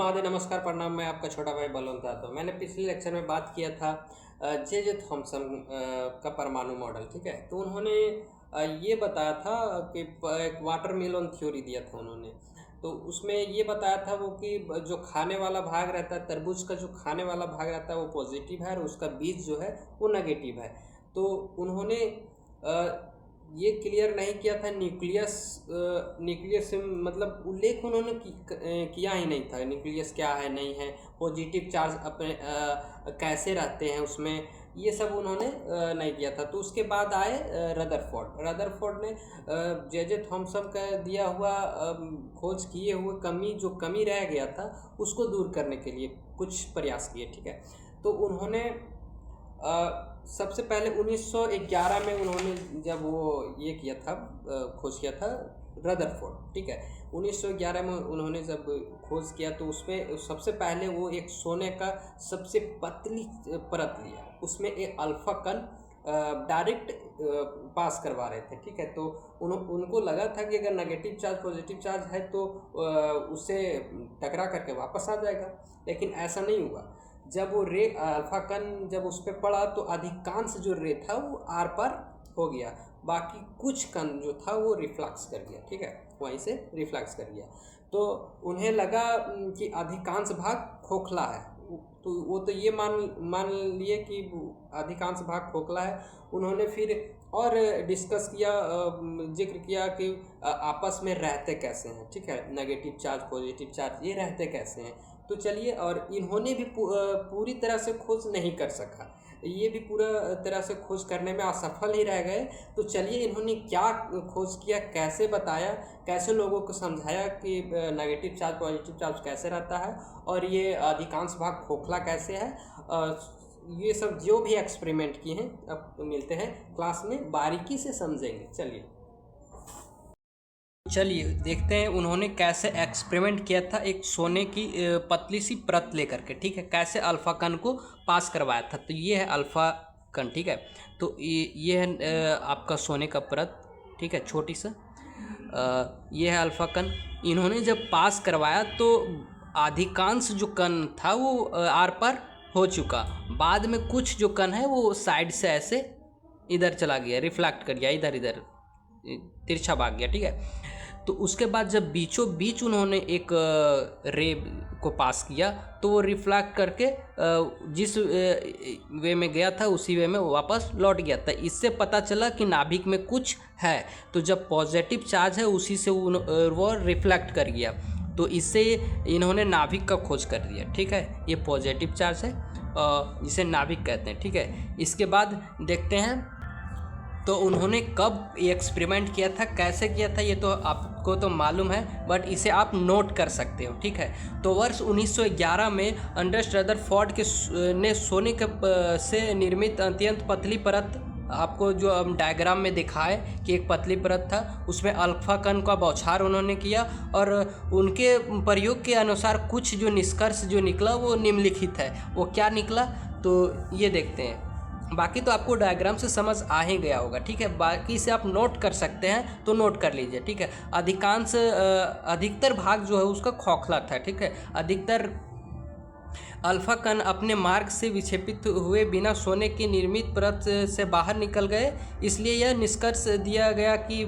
महादेव, नमस्कार, प्रणाम। मैं आपका छोटा भाई बलवंत था। तो मैंने पिछले लेक्चर में बात किया था जे थॉमसन का परमाणु मॉडल। ठीक है, तो उन्होंने ये बताया था कि एक वाटरमेलन थ्योरी दिया था उन्होंने। तो उसमें ये बताया था वो कि जो खाने वाला भाग रहता है, तरबूज का जो खाने वाला भाग रहता है वो पॉजिटिव है और उसका बीज जो है वो नेगेटिव है। तो उन्होंने ये क्लियर नहीं किया था न्यूक्लियस से मतलब उल्लेख उन्होंने किया ही नहीं था, न्यूक्लियस क्या है नहीं है, पॉजिटिव चार्ज अपने कैसे रहते हैं उसमें, ये सब उन्होंने नहीं किया था। तो उसके बाद आए रदरफोर्ड ने जे थॉमसन का दिया हुआ खोज किए हुए जो कमी रह गया था उसको दूर करने के लिए कुछ प्रयास किए। ठीक है, तो उन्होंने सबसे पहले 1911 में उन्होंने जब वो ये किया था खोज किया था रदरफोर्ड। ठीक है, 1911 में उन्होंने जब खोज किया तो उसमें सबसे पहले वो एक सोने का सबसे पतली परत लिया, उसमें एक अल्फा कण डायरेक्ट पास करवा रहे थे। ठीक है, तो उनको लगा था कि अगर नेगेटिव चार्ज पॉजिटिव चार्ज है तो उससे टकरा करके वापस आ जाएगा, लेकिन ऐसा नहीं हुआ। जब वो रे अल्फा कण जब उस पर पड़ा तो अधिकांश जो रे था वो आर पार हो गया, बाकी कुछ कण जो था वो रिफ्लेक्स कर गया। ठीक है, वहीं से रिफ्लेक्स कर गया। तो उन्हें लगा कि अधिकांश भाग खोखला है, तो वो तो ये मान लिए कि अधिकांश भाग खोखला है। उन्होंने फिर और डिस्कस किया, जिक्र किया कि आपस में रहते कैसे हैं। ठीक है, नेगेटिव चार्ज पॉजिटिव चार्ज ये रहते कैसे हैं। तो चलिए, और इन्होंने भी पूरी तरह से खोज नहीं कर सका, ये भी पूरा तरह से खोज करने में असफल ही रह गए। तो चलिए, इन्होंने क्या खोज किया, कैसे बताया, कैसे लोगों को समझाया कि नेगेटिव चार्ज पॉजिटिव चार्ज कैसे रहता है और ये अधिकांश भाग खोखला कैसे है। ये सब जो भी एक्सपेरिमेंट किए हैं, अब मिलते हैं क्लास में, बारीकी से समझेंगे। चलिए देखते हैं उन्होंने कैसे एक्सपेरिमेंट किया था एक सोने की पतली सी परत लेकर के। ठीक है, कैसे अल्फा कण को पास करवाया था। तो ये है अल्फा कण। ठीक है, तो ये है आपका सोने का परत। ठीक है, छोटी सा ये है अल्फा कण। इन्होंने जब पास करवाया तो अधिकांश जो कण था वो आर पार हो चुका, बाद में कुछ जो कण है वो साइड से ऐसे इधर चला गया, रिफ्लेक्ट कर गया, इधर तिरछा भाग गया। ठीक है, तो उसके बाद जब बीचों बीच उन्होंने एक रे को पास किया तो वो रिफ्लेक्ट करके जिस वे में गया था उसी वे में वापस लौट गया था। इससे पता चला कि नाभिक में कुछ है, तो जब पॉजिटिव चार्ज है उसी से वो रिफ्लेक्ट कर गया, तो इससे इन्होंने नाभिक का खोज कर दिया। ठीक है, ये पॉजिटिव चार्ज है जिसे नाभिक कहते हैं। ठीक है, इसके बाद देखते हैं तो उन्होंने कब ये एक्सपेरिमेंट किया था, कैसे किया था, ये तो आपको तो मालूम है, बट इसे आप नोट कर सकते हो। ठीक है, तो वर्ष 1911 में अंडर्स रदरफोर्ड ने सोने के से निर्मित अत्यंत पतली परत, आपको जो हम डायग्राम में दिखाए कि एक पतली परत था, उसमें अल्फा कण का बौछार उन्होंने किया और उनके प्रयोग के अनुसार कुछ जो निष्कर्ष जो निकला वो निम्नलिखित है। वो क्या निकला तो ये देखते हैं, बाकी तो आपको डायग्राम से समझ आ ही गया होगा। ठीक है, बाकी से आप नोट कर सकते हैं तो नोट कर लीजिए। ठीक है, अधिकतर भाग जो है उसका खोखला था। ठीक है, अधिकतर अल्फा कण अपने मार्ग से विक्षेपित हुए बिना सोने की निर्मित परत से बाहर निकल गए। इसलिए यह निष्कर्ष दिया गया कि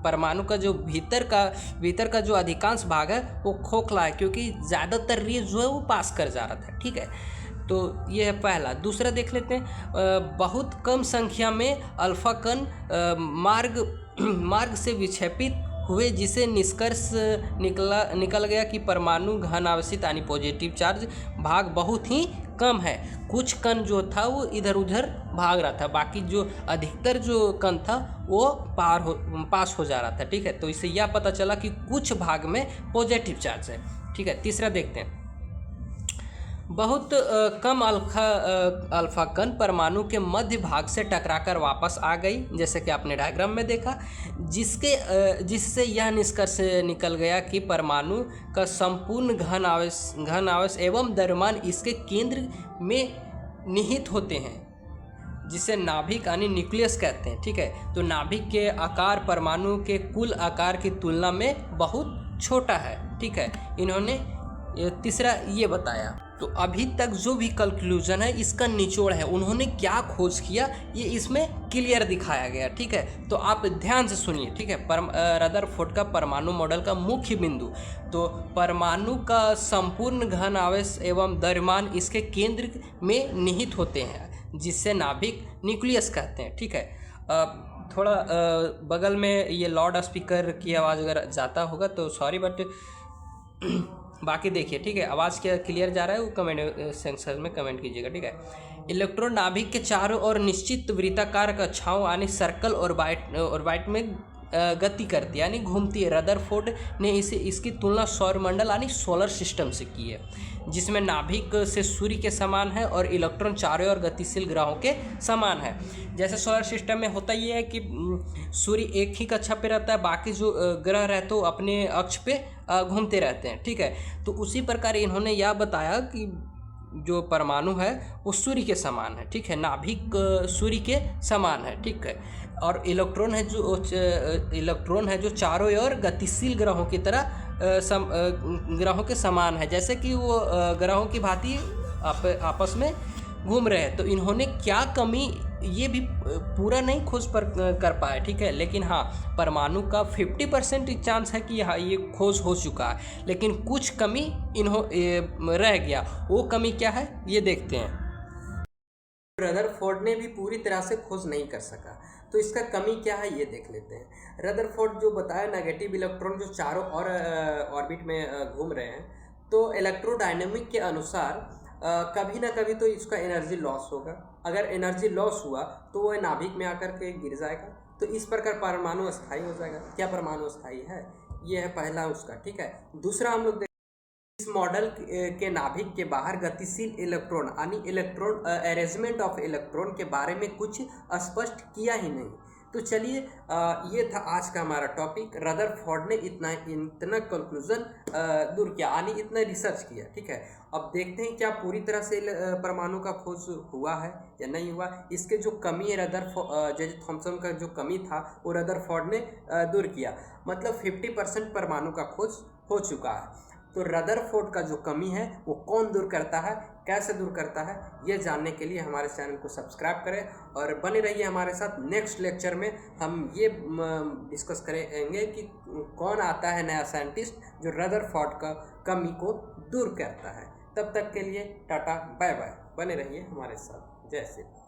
परमाणु का जो भीतर का जो अधिकांश भाग है वो खोखला है, क्योंकि ज़्यादातर रे जो है वो पास कर जा रहा था। ठीक है, तो ये है पहला। दूसरा देख लेते हैं, बहुत कम संख्या में अल्फा कण मार्ग से विक्षेपित हुए, जिसे निष्कर्ष निकल गया कि परमाणु घन आवेशित यानी पॉजिटिव चार्ज भाग बहुत ही कम है। कुछ कण जो था वो इधर उधर भाग रहा था, बाकी जो अधिकतर जो कण था वो पास हो जा रहा था। ठीक है, तो इससे यह पता चला कि कुछ भाग में पॉजिटिव चार्ज है। ठीक है, तीसरा देखते हैं, बहुत कम अल्फा कण परमाणु के मध्य भाग से टकराकर वापस आ गई, जैसे कि आपने डायग्राम में देखा, जिससे यह निष्कर्ष निकल गया कि परमाणु का संपूर्ण घन आवेश एवं द्रव्यमान इसके केंद्र में निहित होते हैं, जिसे नाभिक यानी न्यूक्लियस कहते हैं। ठीक है, तो नाभिक के आकार परमाणु के कुल आकार की तुलना में बहुत छोटा है। ठीक है, इन्होंने तीसरा ये बताया। तो अभी तक जो भी कंक्लूजन है इसका निचोड़ है, उन्होंने क्या खोज किया ये इसमें क्लियर दिखाया गया, ठीक है। तो आप ध्यान से सुनिए, ठीक है। रदरफोर्ड का परमाणु मॉडल का मुख्य बिंदु, तो परमाणु का संपूर्ण घन आवेश एवं द्रव्यमान इसके केंद्र में निहित होते हैं, जिससे नाभिक न्यूक्लियस कहते हैं, ठीक है। थोड़ा बगल में ये लाउड स्पीकर की आवाज़ अगर जाता होगा तो सॉरी, बट बाकी देखिए, ठीक है। आवाज़ क्या क्लियर जा रहा है वो कमेंट सेक्शन में कमेंट कीजिएगा, ठीक है। इलेक्ट्रॉन नाभिक के चारों ओर निश्चित वृत्ताकार कक्षाओं यानी सर्कल और बाइट में गति करती है, यानी घूमती है। रदरफोर्ड ने इसकी तुलना सौरमंडल यानी सोलर सिस्टम से की है, जिसमें नाभिक से सूर्य के समान है और इलेक्ट्रॉन चारों ओर गतिशील ग्रहों के समान है। जैसे सोलर सिस्टम में होता ये है कि सूर्य एक ही कक्षा पे रहता है, बाकी जो ग्रह रहते हो अपने अक्ष पे घूमते रहते हैं, ठीक है। तो उसी प्रकार इन्होंने यह बताया कि जो परमाणु है वो सूर्य के समान है, ठीक है। नाभिक सूर्य के समान है, ठीक है। और इलेक्ट्रॉन है जो चारों ओर गतिशील ग्रहों की तरह ग्रहों के समान है, जैसे कि वो ग्रहों की भांति आपस में घूम रहे हैं। तो इन्होंने क्या कमी ये भी पूरा नहीं खोज कर पाए, ठीक है। लेकिन हाँ, परमाणु का 50% चांस है कि हाँ ये खोज हो चुका है, लेकिन कुछ कमी रह गया। वो कमी क्या है ये देखते हैं। रदरफोर्ड ने भी पूरी तरह से खोज नहीं कर सका, तो इसका कमी क्या है ये देख लेते हैं। रदरफोर्ड जो बताया नेगेटिव इलेक्ट्रॉन जो चारों और ऑर्बिट में घूम रहे हैं, तो इलेक्ट्रोडायनेमिक के अनुसार कभी ना कभी तो इसका एनर्जी लॉस होगा। अगर एनर्जी लॉस हुआ तो वह नाभिक में आकर के गिर जाएगा, तो इस प्रकार परमाणु अस्थायी हो जाएगा। क्या परमाणु अस्थायी है? ये है पहला उसका, ठीक है। दूसरा हम लोग इस मॉडल के नाभिक के बाहर गतिशील इलेक्ट्रॉन यानी इलेक्ट्रॉन अरेंजमेंट ऑफ इलेक्ट्रॉन के बारे में कुछ स्पष्ट किया ही नहीं। तो चलिए, ये था आज का हमारा टॉपिक। रदरफोर्ड ने इतना कंक्लूजन दूर किया, यानी इतना रिसर्च किया, ठीक है। अब देखते हैं क्या पूरी तरह से परमाणु का खोज हुआ है या नहीं हुआ। इसके जो कमी है जे थॉम्सन का जो कमी था वो रदरफोर्ड ने दूर किया, मतलब 50% परमाणु का खोज हो चुका है। तो रदरफोर्ड का जो कमी है वो कौन दूर करता है, कैसे दूर करता है, ये जानने के लिए हमारे चैनल को सब्सक्राइब करें और बने रहिए हमारे साथ। नेक्स्ट लेक्चर में हम ये डिस्कस करेंगे कि कौन आता है नया साइंटिस्ट जो रदरफोर्ड का कमी को दूर करता है। तब तक के लिए टाटा बाय बाय, बने रहिए हमारे साथ। जय श्री राम।